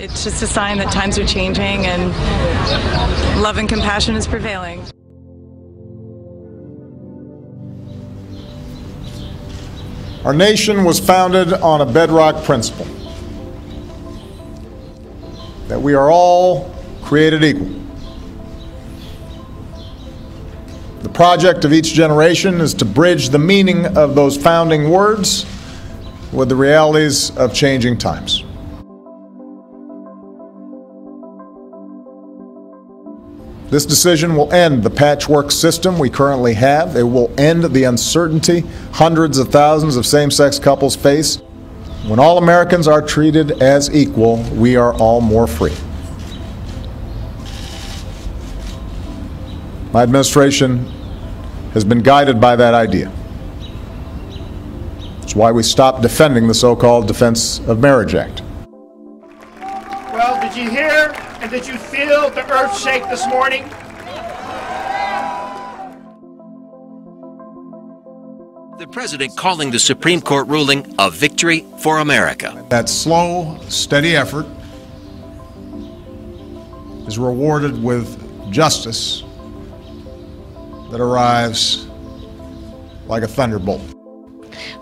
It's just a sign that times are changing and love and compassion is prevailing. Our nation was founded on a bedrock principle that we are all created equal. The project of each generation is to bridge the meaning of those founding words with the realities of changing times. This decision will end the patchwork system we currently have. It will end the uncertainty hundreds of thousands of same-sex couples face. When all Americans are treated as equal, we are all more free. My administration has been guided by that idea. It's why we stopped defending the so-called Defense of Marriage Act. Well, did you hear and did you feel the earth shake this morning? The president calling the Supreme Court ruling a victory for America. That slow, steady effort is rewarded with justice that arrives like a thunderbolt.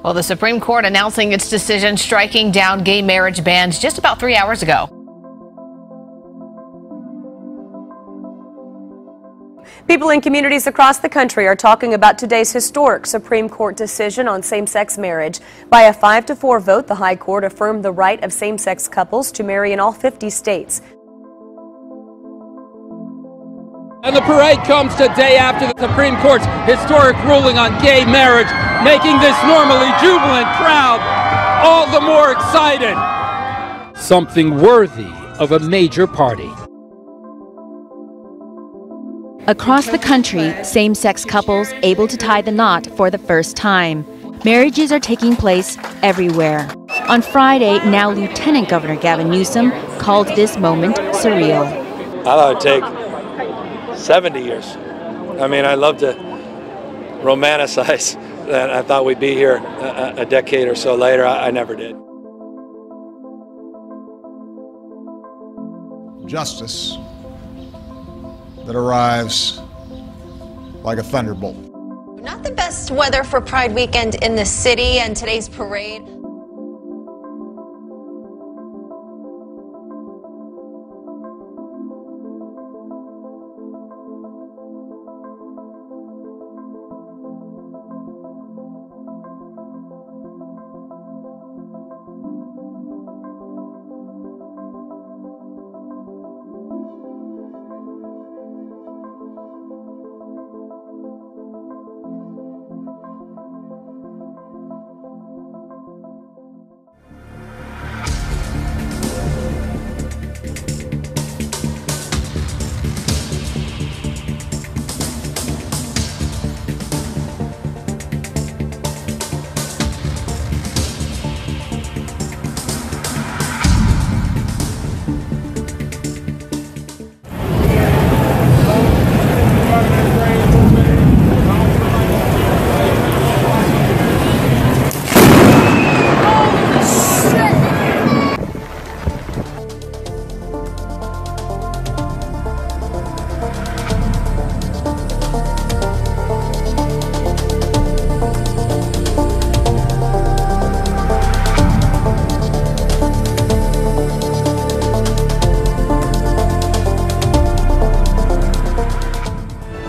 Well, the Supreme Court announcing its decision striking down gay marriage bans just about 3 hours ago. People in communities across the country are talking about today's historic Supreme Court decision on same-sex marriage. By a 5-4 vote, the High Court affirmed the right of same-sex couples to marry in all 50 states. And the parade comes the day after the Supreme Court's historic ruling on gay marriage, making this normally jubilant crowd all the more excited. Something worthy of a major party. Across the country, same-sex couples able to tie the knot for the first time. Marriages are taking place everywhere. On Friday, now Lieutenant Governor Gavin Newsom called this moment surreal. I thought it'd take 70 years. I mean, I love to romanticize that. I thought we'd be here a decade or so later. I never did. Justice that arrives like a thunderbolt. Not the best weather for Pride weekend in the city and today's parade.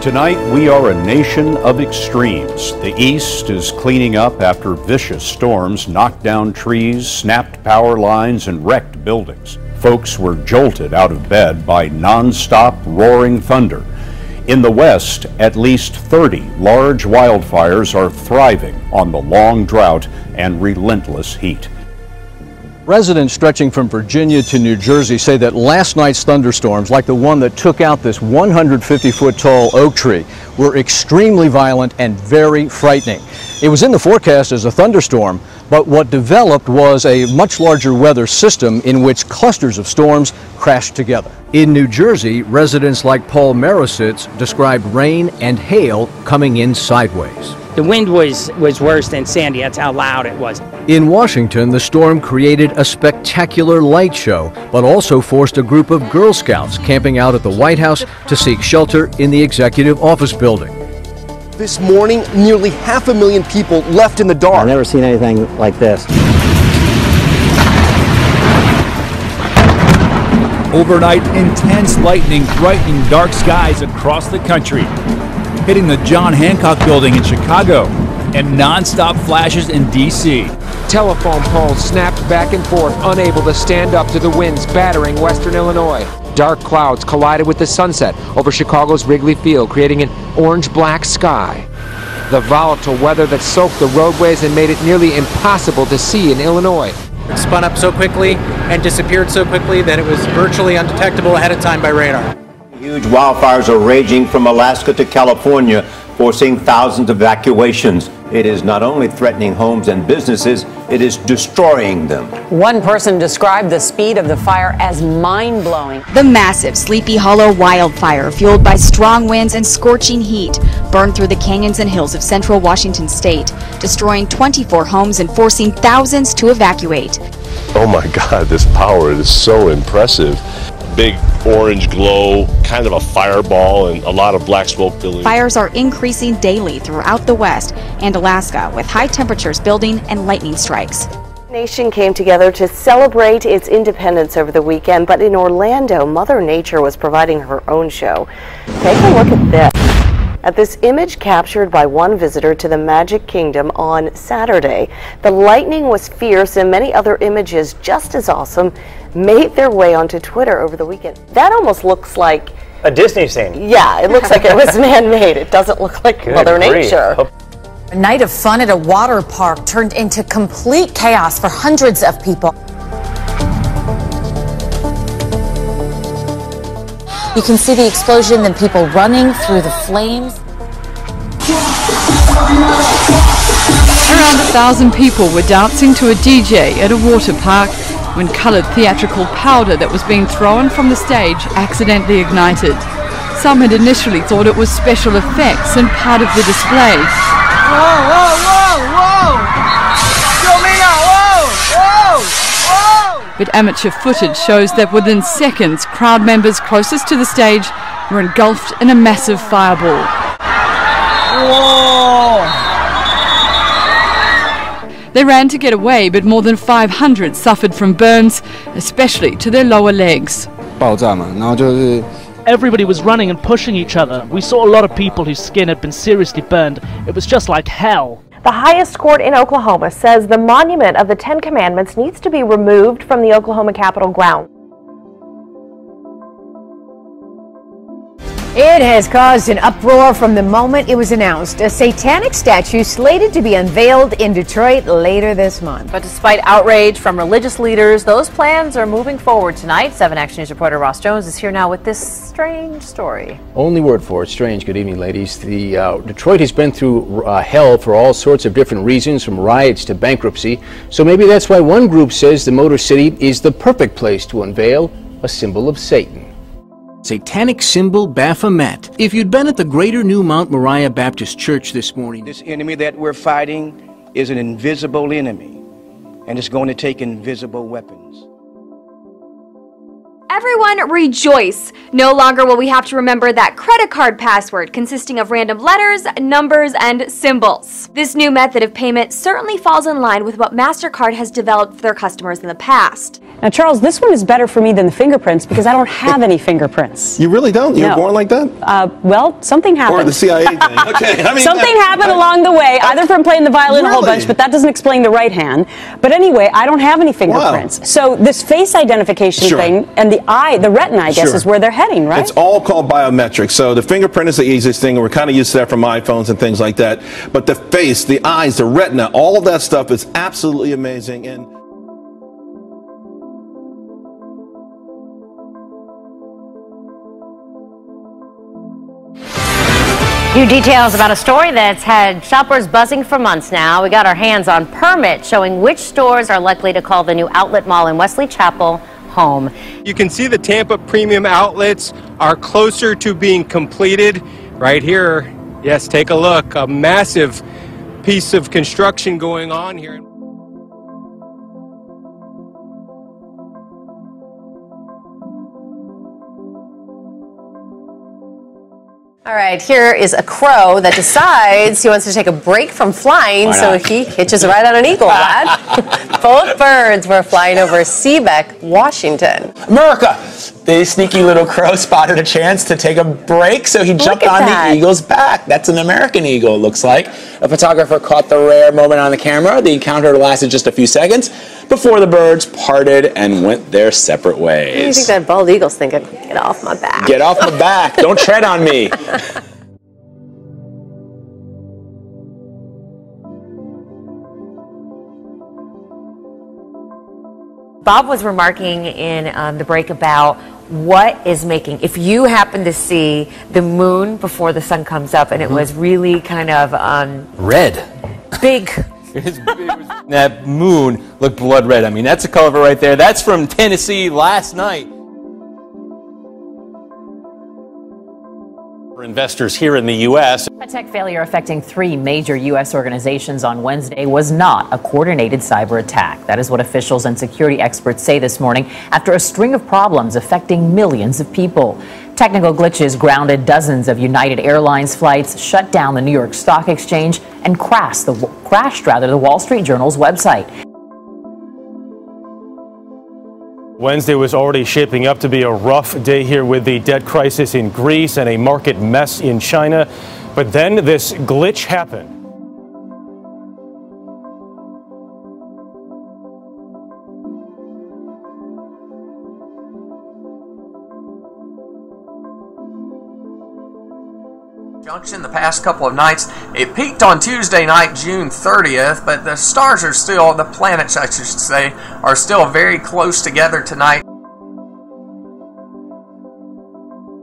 Tonight, we are a nation of extremes. The East is cleaning up after vicious storms knocked down trees, snapped power lines, and wrecked buildings. Folks were jolted out of bed by non-stop roaring thunder. In the West, at least 30 large wildfires are thriving on the long drought and relentless heat. Residents stretching from Virginia to New Jersey say that last night's thunderstorms, like the one that took out this 150-foot-tall oak tree, were extremely violent and very frightening. It was in the forecast as a thunderstorm, but what developed was a much larger weather system in which clusters of storms crashed together. In New Jersey, residents like Paul Marositz described rain and hail coming in sideways. The wind was worse than Sandy. That's how loud it was. In Washington, the storm created a spectacular light show, but also forced a group of Girl Scouts camping out at the White House to seek shelter in the executive office building. This morning, nearly 500,000 people left in the dark. I've never seen anything like this. Overnight, intense lightning brightening dark skies across the country, hitting the John Hancock Building in Chicago, and non-stop flashes in D.C. Telephone poles snapped back and forth, unable to stand up to the winds battering western Illinois. Dark clouds collided with the sunset over Chicago's Wrigley Field, creating an orange-black sky. The volatile weather that soaked the roadways and made it nearly impossible to see in Illinois. It spun up so quickly and disappeared so quickly that it was virtually undetectable ahead of time by radar. Huge wildfires are raging from Alaska to California, forcing thousands of evacuations. It is not only threatening homes and businesses, it is destroying them. One person described the speed of the fire as mind-blowing. The massive Sleepy Hollow wildfire, fueled by strong winds and scorching heat, burned through the canyons and hills of central Washington state, destroying 24 homes and forcing thousands to evacuate. Oh my God, this power is so impressive. Big orange glow, kind of a fireball, and a lot of black smoke billowing. Fires are increasing daily throughout the West and Alaska, with high temperatures building and lightning strikes. The nation came together to celebrate its independence over the weekend, but in Orlando, Mother Nature was providing her own show. Take a look at this. At this image captured by one visitor to the Magic Kingdom on Saturday, the lightning was fierce and many other images just as awesome made their way onto Twitter over the weekend. That almost looks like a Disney scene. Yeah, it looks like it was man-made. It doesn't look like Mother Nature. A night of fun at a water park turned into complete chaos for hundreds of people. You can see the explosion, then people running through the flames. Around 1,000 people were dancing to a DJ at a water park when coloured theatrical powder that was being thrown from the stage accidentally ignited. Some had initially thought it was special effects and part of the display. Whoa, whoa, whoa, whoa! Show me now, whoa, whoa, whoa! But amateur footage shows that within seconds, crowd members closest to the stage were engulfed in a massive fireball. Whoa! They ran to get away, but more than 500 suffered from burns, especially to their lower legs. Everybody was running and pushing each other. We saw a lot of people whose skin had been seriously burned. It was just like hell. The highest court in Oklahoma says the monument of the Ten Commandments needs to be removed from the Oklahoma Capitol grounds. It has caused an uproar from the moment it was announced. A satanic statue slated to be unveiled in Detroit later this month. But despite outrage from religious leaders, those plans are moving forward tonight. 7 Action News reporter Ross Jones is here now with this strange story. Only word for it, strange. Good evening, ladies. Detroit has been through hell for all sorts of different reasons, from riots to bankruptcy. So maybe that's why one group says the Motor City is the perfect place to unveil a symbol of Satan. Satanic symbol Baphomet. If you'd been at the Greater New Mount Moriah Baptist Church this morning. This enemy that we're fighting is an invisible enemy, and it's going to take invisible weapons. Everyone rejoice! No longer will we have to remember that credit card password consisting of random letters, numbers, and symbols. This new method of payment certainly falls in line with what MasterCard has developed for their customers in the past. Now, Charles, this one is better for me than the fingerprints because I don't have any fingerprints. You really don't? You were born like that? Well, something happened. Or the CIA thing. Okay, I mean, something happened along the way, either from playing the violin a whole bunch, but that doesn't explain the right hand. But anyway, I don't have any fingerprints. Wow. So this face identification thing and the eye, the retina, I guess, is where they're heading, right? It's all called biometrics. So the fingerprint is the easiest thing, and we're kind of used to that from iPhones and things like that. But the face, the eyes, the retina, all of that stuff is absolutely amazing. And new details about a story that's had shoppers buzzing for months now. We got our hands on permits showing which stores are likely to call the new outlet mall in Wesley Chapel home. You can see the Tampa Premium Outlets are closer to being completed. Right here, yes, take a look. A massive piece of construction going on here. All right, here is a crow that decides he wants to take a break from flying, so he hitches a ride on an eagle, Vlad. Both birds were flying over Seebeck, Washington. America! The sneaky little crow spotted a chance to take a break, so he jumped on the eagle's back. That's an American eagle, it looks like. A photographer caught the rare moment on the camera. The encounter lasted just a few seconds before the birds parted and went their separate ways. What do you think that bald eagle's thinking? Get off my back. Get off my back. Don't tread on me. Bob was remarking in the break about what is making, if you happen to see the moon before the sun comes up and it was really kind of red. Big. That moon looked blood red. I mean, that's a cover right there. That's from Tennessee last night. For investors here in the U.S. A tech failure affecting 3 major U.S. organizations on Wednesday was not a coordinated cyber attack. That is what officials and security experts say this morning after a string of problems affecting millions of people. Technical glitches grounded dozens of United Airlines flights, shut down the New York Stock Exchange, and crashed the Wall Street Journal's website. Wednesday was already shaping up to be a rough day here with the debt crisis in Greece and a market mess in China. But then this glitch happened. Junction the past couple of nights. It peaked on Tuesday night, June 30th, but the stars are still, the planets I should say, are still very close together tonight.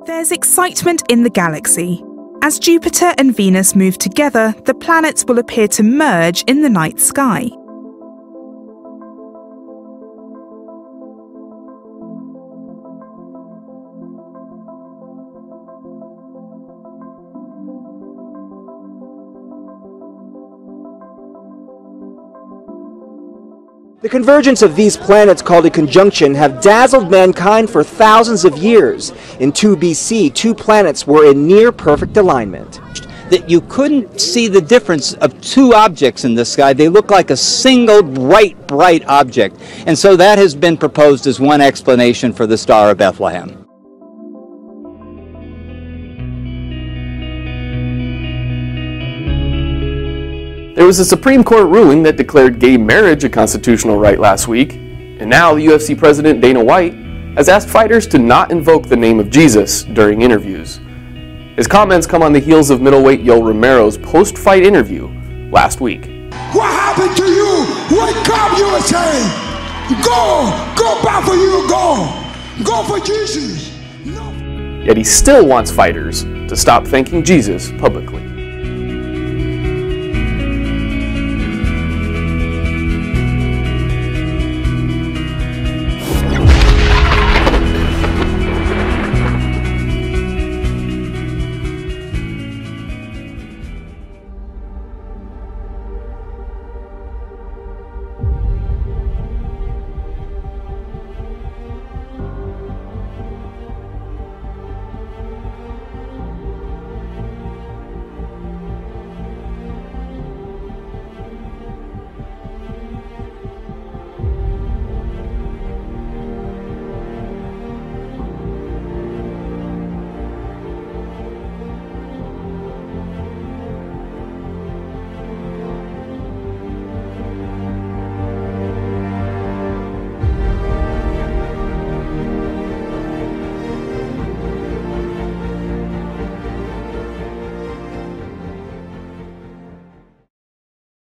There's excitement in the galaxy. As Jupiter and Venus move together, the planets will appear to merge in the night sky. The convergence of these planets, called a conjunction, have dazzled mankind for thousands of years. In 2 BC, 2 planets were in near-perfect alignment. That you couldn't see the difference of 2 objects in the sky. They look like a single bright object. And so that has been proposed as one explanation for the Star of Bethlehem. There was a Supreme Court ruling that declared gay marriage a constitutional right last week, and now the UFC president Dana White has asked fighters to not invoke the name of Jesus during interviews. His comments come on the heels of middleweight Yoel Romero's post-fight interview last week. What happened to you? Wake up, USA! Go back for you, go for Jesus! Yet he still wants fighters to stop thanking Jesus publicly.